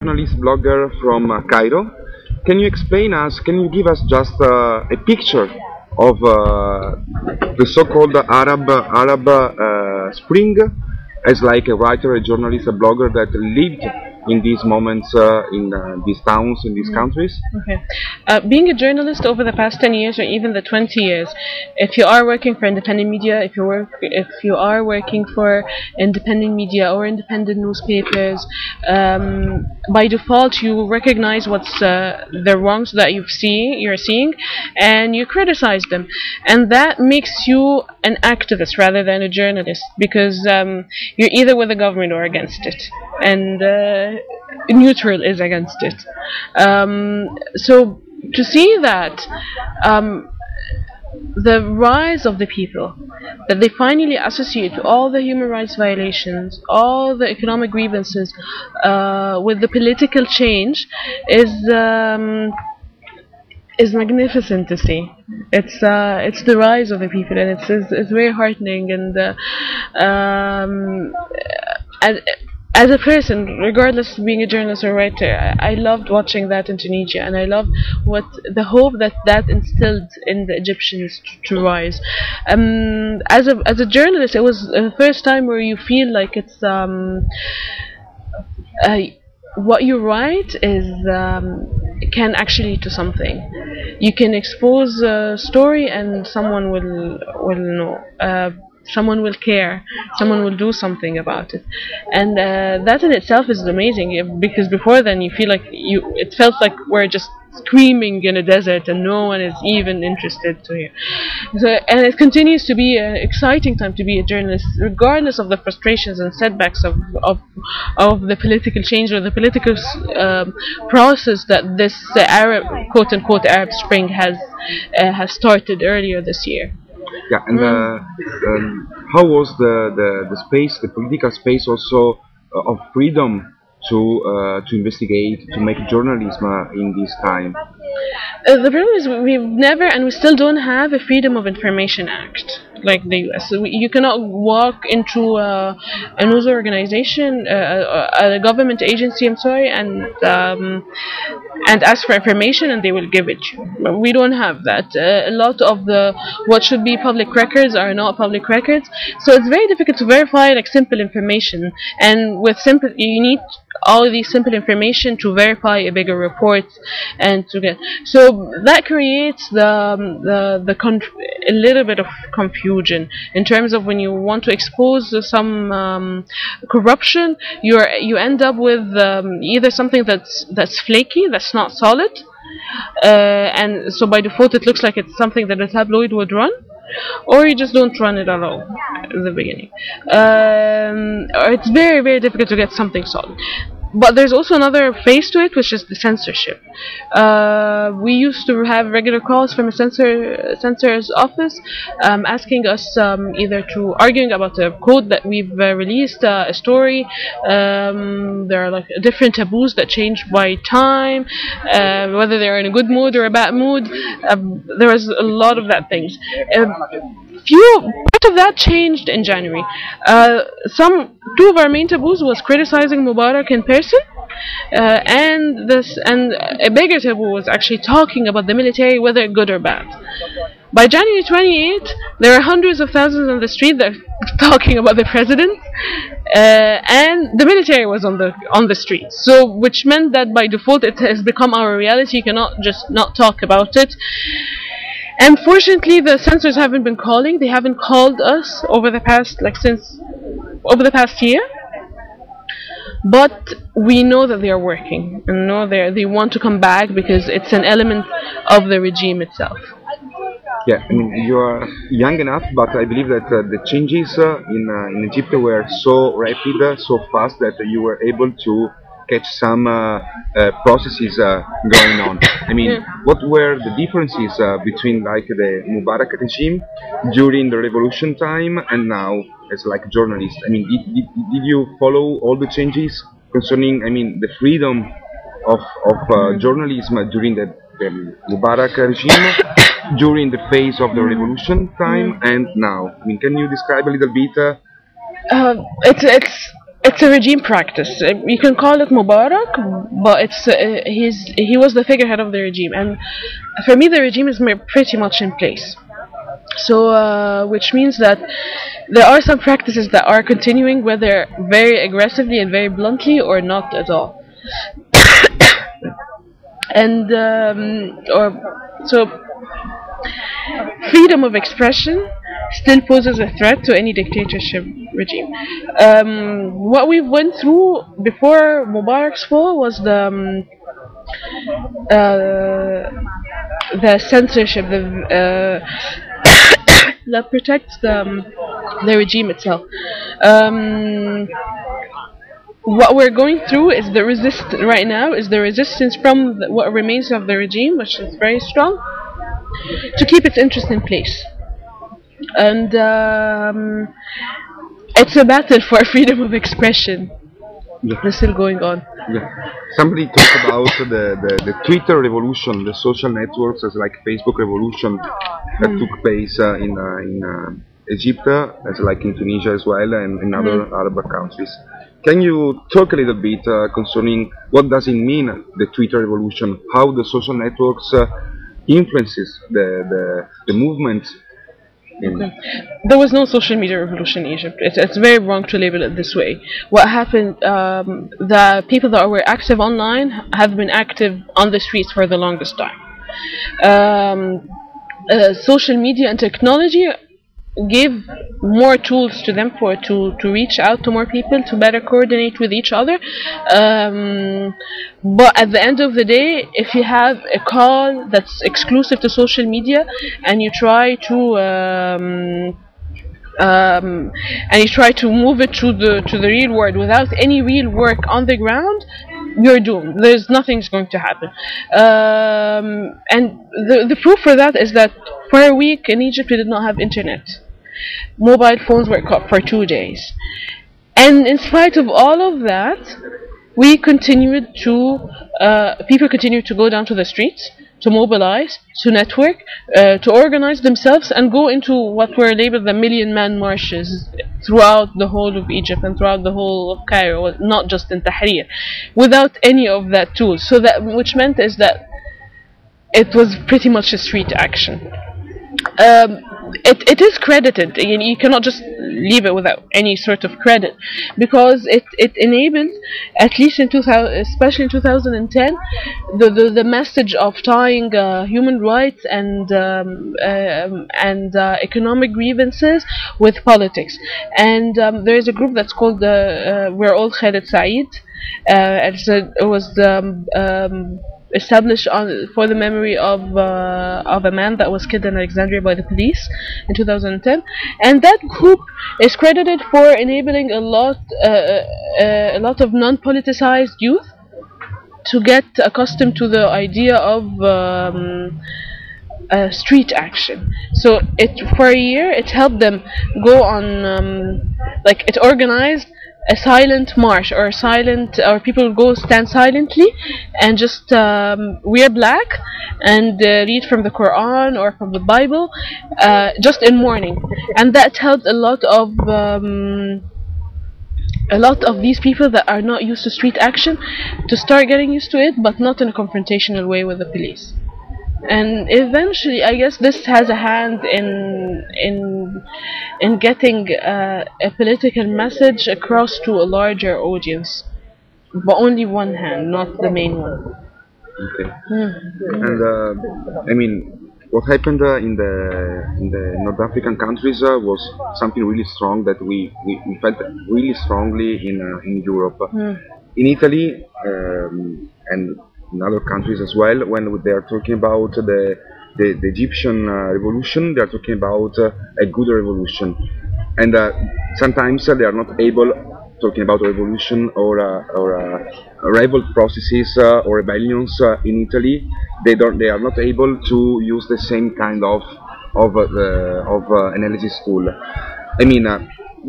journalist blogger from Cairo. Can you explain us, can you give us just a picture of the so-called Arab Spring as like a writer, a journalist, a blogger that lived in these moments, in these towns, in these countries? Okay. Being a journalist over the past 10 years or even the 20 years, if you are working for independent media, if you are working for independent media or independent newspapers, by default you recognize what's the wrongs that you're seeing, and you criticize them, and that makes you an activist rather than a journalist, because you're either with the government or against it, and neutral is against it. So to see that the rise of the people, that they finally associate all the human rights violations, all the economic grievances with the political change is magnificent to see. It's the rise of the people, and it's very heartening, and as a person, regardless of being a journalist or writer, I loved watching that in Tunisia, and I loved the hope that instilled in the Egyptians to rise. As a journalist, it was the first time where you feel like it's what you write can actually lead to something. You can expose a story, and someone will know. Someone will care, someone will do something about it, and that in itself is amazing, because before then you feel like it felt like we're just screaming in a desert and no one is even interested to hear. So, and it continues to be an exciting time to be a journalist, regardless of the frustrations and setbacks of the political change or the political process that this Arab, quote-unquote Arab Spring has started earlier this year. Yeah, and how was the space, the political space also of freedom to investigate, to make journalism in this time? The problem is we've never, and we still don't have, a Freedom of Information Act like the US. So you cannot walk into a news organization, a government agency, I'm sorry, and ask for information and they will give it to you. But we don't have that. A lot of what should be public records are not public records, so it's very difficult to verify like simple information, and with simple you need all of these simple information to verify a bigger report, and to get, so that creates a little bit of confusion in terms of when you want to expose some corruption, you end up with either something that's flaky, that's not solid, and so by default it looks like it's something that a tabloid would run, or you just don't run it at all at the beginning, or it's very, very difficult to get something solid. But there's also another phase to it, which is the censorship. We used to have regular calls from a censor's office asking us either to arguing about a code that we've released, a story. There are like different taboos that change by time, whether they're in a good mood or a bad mood. There was a lot of that things. Part of that changed in January. Two of our main taboos was criticizing Mubarak in person, and a bigger taboo was actually talking about the military, whether good or bad. By January 28th, there are hundreds of thousands on the street that are talking about the president, and the military was on the street. So, which meant that by default it has become our reality. You cannot just not talk about it. Unfortunately, the censors haven't been calling. They haven't called us over the past year. But we know that they are working, and know they want to come back because it's an element of the regime itself. Yeah, I mean, you are young enough, but I believe that the changes in Egypt were so rapid, so fast, that you were able to catch some processes going on. I mean, what were the differences between like the Mubarak regime during the revolution time and now as like a journalist? I mean, did you follow all the changes concerning, I mean, the freedom of journalism during the Mubarak regime, during the phase of the revolution time, and now? I mean, can you describe a little bit? it's a regime practice. You can call it Mubarak, but he was the figurehead of the regime, and for me, the regime is pretty much in place. So, which means that there are some practices that are continuing, whether very aggressively and very bluntly or not at all. And so freedom of expression still poses a threat to any dictatorship regime. What we went through before Mubarak's fall was the censorship that protects the regime itself. What we're going through is the resistance from what remains of the regime, which is very strong, to keep its interest in place. And it's a battle for freedom of expression. Yeah. It's still going on. Yeah. Somebody talked about the Twitter revolution, the social networks as like Facebook revolution that took place in Egypt, as like in Tunisia as well, and in other Arab countries. Can you talk a little bit concerning what does it mean, the Twitter revolution, how the social networks influences the movement? There was no social media revolution in Egypt. It's very wrong to label it this way. What happened, the people that were active online have been active on the streets for the longest time. Social media and technology gave more tools to them to reach out to more people, to better coordinate with each other. But at the end of the day, if you have a call that's exclusive to social media and you try to move it to the real world without any real work on the ground, you're doomed. Nothing's going to happen. And the proof for that is that for a week in Egypt we did not have internet. Mobile phones were cut for 2 days. And in spite of all of that, people continued to go down to the streets, to mobilize, to network, to organize themselves and go into what were labeled the million-man marches throughout the whole of Egypt and throughout the whole of Cairo, not just in Tahrir, without any of that tools. So that, which meant is that it was pretty much a street action. It is credited. You cannot just leave it without any sort of credit, because it enabled, at least in 2000, especially in 2010, the message of tying human rights and economic grievances with politics. And there is a group that's called We're All Khaled Saeed. It was established for the memory of a man that was killed in Alexandria by the police in 2010, and that group is credited for enabling a lot of non-politicized youth to get accustomed to the idea of street action. So for a year it helped them go on, it organized a silent march, or people go stand silently and just wear black and read from the Quran or from the Bible, just in mourning, and that helped a lot of these people that are not used to street action to start getting used to it, but not in a confrontational way with the police. And eventually, I guess this has a hand in getting a political message across to a larger audience, but only one hand, not the main one. Okay. And I mean, what happened in the North African countries was something really strong that we felt really strongly in Europe, in Italy, and in other countries as well. When they are talking about the Egyptian revolution, they are talking about a good revolution, and sometimes they are not able talking about a revolution or revolt processes or rebellions in Italy. They are not able to use the same kind of analysis tool. I mean,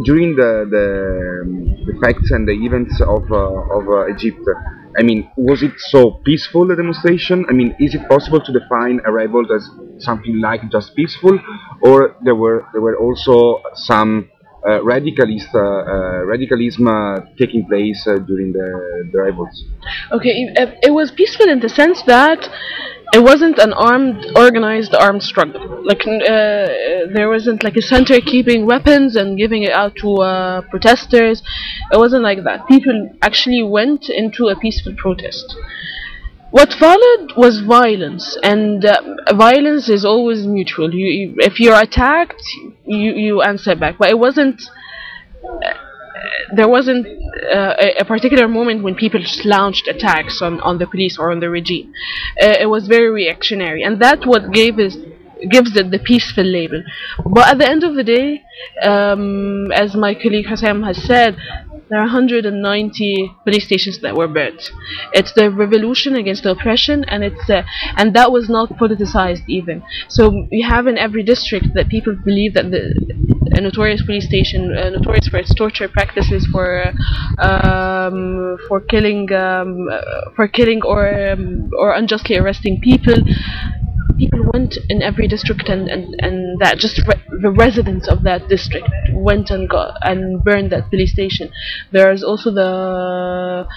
during the facts and the events of Egypt, I mean, was it so peaceful, the demonstration? I mean, is it possible to define a revolt as something like just peaceful, or there were also some radicalism taking place during the revolts? Okay, it was peaceful in the sense that it wasn't an organized armed struggle. Like there wasn't like a center keeping weapons and giving it out to protesters. It wasn't like that. People actually went into a peaceful protest. What followed was violence, and violence is always mutual. If you're attacked, you answer back. But it wasn't. There wasn't a particular moment when people just launched attacks on the police or on the regime. It was very reactionary, and that's what gives it the peaceful label. But at the end of the day, as my colleague Hassam has said, there are 190 police stations that were burnt. It's the revolution against the oppression, and and that was not politicized even. So we have in every district that people believe that a notorious police station, notorious for its torture practices, for killing or unjustly arresting people. People went in every district, and that just the residents of that district went and burned that police station. There's also the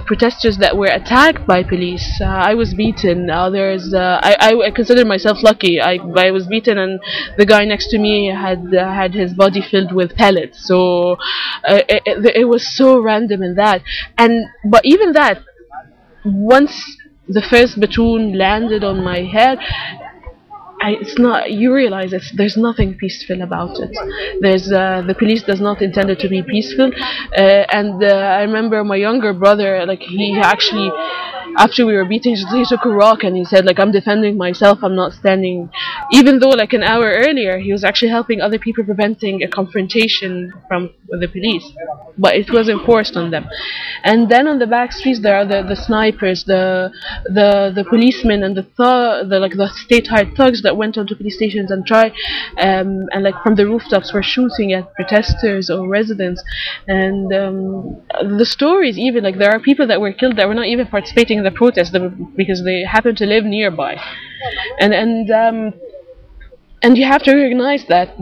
protesters that were attacked by police. I was beaten. I consider myself lucky. I was beaten, and the guy next to me had his body filled with pellets. So it was so random in that. But even that, once the first platoon landed on my head, it's not. You realize there's nothing peaceful about it. The police does not intend it to be peaceful, and I remember my younger brother, like he actually, after we were beating, he took a rock and he said, like, I'm defending myself, I'm not standing. Even though like an hour earlier he was actually helping other people, preventing a confrontation with the police, but it was enforced on them. And then on the back streets there are the snipers, the policemen, and the state hired thugs that went onto police stations and like from the rooftops were shooting at protesters or residents. And the stories, even like there are people that were killed that were not even participating in the protest because they happened to live nearby. And you have to recognize that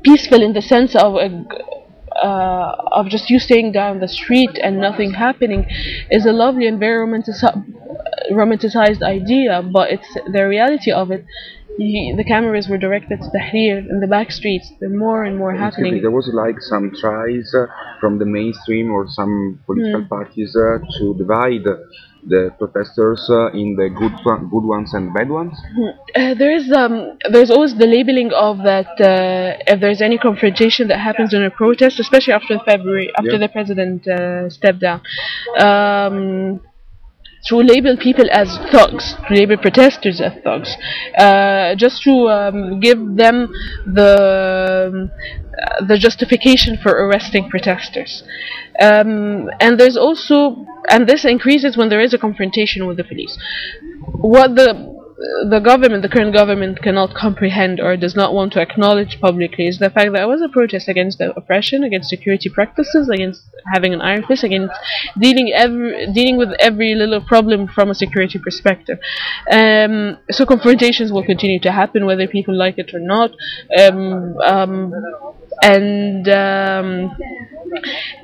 peaceful in the sense of just you staying down the street and nothing happening is a lovely and very romanticized idea, but it's the reality of it. The cameras were directed to Tahrir in the back streets. There are more and more happening. There was like some tries from the mainstream or some political parties to divide the protesters in the good ones and bad ones. There's always the labeling of that if there's any confrontation that happens in a protest, especially after February, after the president stepped down. To label people as thugs, to label protesters as thugs, just to give them the justification for arresting protesters. And there's also, and this increases when there is a confrontation with the police. What the current government cannot comprehend or does not want to acknowledge publicly is the fact that it was a protest against the oppression, against security practices, against having an iron fist, against dealing with every little problem from a security perspective. So confrontations will continue to happen whether people like it or not.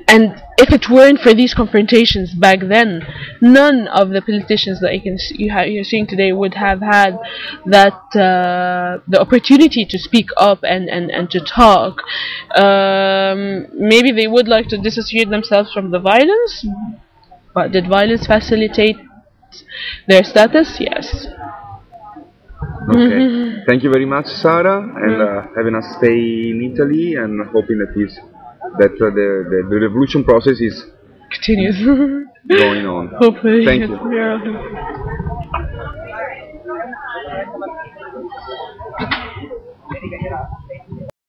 And if it weren't for these confrontations back then, none of the politicians that you're seeing today would have had that the opportunity to speak up and to talk. Maybe they would like to dissociate themselves from the violence, but did violence facilitate their status? Yes. Okay. Thank you very much, Sarah, and have a nice stay in Italy, and hoping that the revolution process is continues going on. Hopefully. Thank you. Yeah.